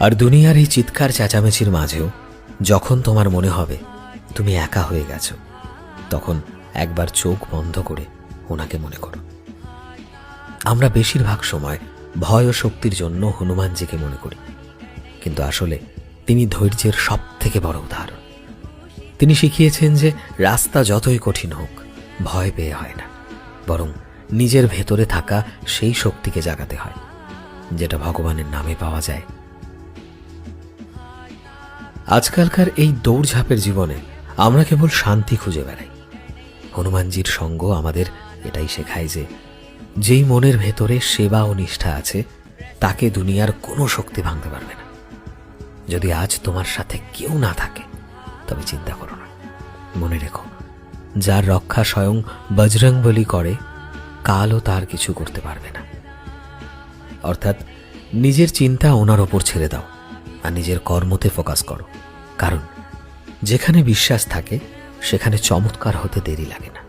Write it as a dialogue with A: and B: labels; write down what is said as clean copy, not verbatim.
A: আর দুনিয়ার এই চিৎকার চেঁচামেচির মাঝেও যখন তোমার মনে হবে তুমি একা হয়ে গেছো, তখন একবার চোখ বন্ধ করে ওনাকে মনে করো। আমরা বেশিরভাগ সময় ভয় ও শক্তির জন্য হনুমানজিকে মনে করি, কিন্তু আসলে তিনি ধৈর্যের সব থেকে বড় উদাহরণ। তিনি শিখিয়েছেন যে রাস্তা যতই কঠিন হোক ভয় পেয়ে হয় না, বরং নিজের ভেতরে থাকা সেই শক্তিকে জাগাতে হয়, যেটা ভগবানের নামে পাওয়া যায়। আজকালকার এই দৌড়ঝাঁপের জীবনে আমরা কেবল শান্তি খুঁজে বেড়াই। হনুমানজির সঙ্গ আমাদের এটাই শেখায় যে যেই মনের ভেতরে সেবা ও নিষ্ঠা আছে তাকে দুনিয়ার কোনো শক্তি ভাঙতে পারবে না। যদি আজ তোমার সাথে কেউ না থাকে তবে চিন্তা করো না, মনে রেখো যার রক্ষা স্বয়ং বজরংবলী করে কালও তার কিছু করতে পারবে না। অর্থাৎ নিজের চিন্তা ওনার ওপর ছেড়ে দাও আর নিজের কর্মতে ফোকাস করো, কারণ যেখানে বিশ্বাস থাকে সেখানে চমৎকার হতে দেরি লাগে না।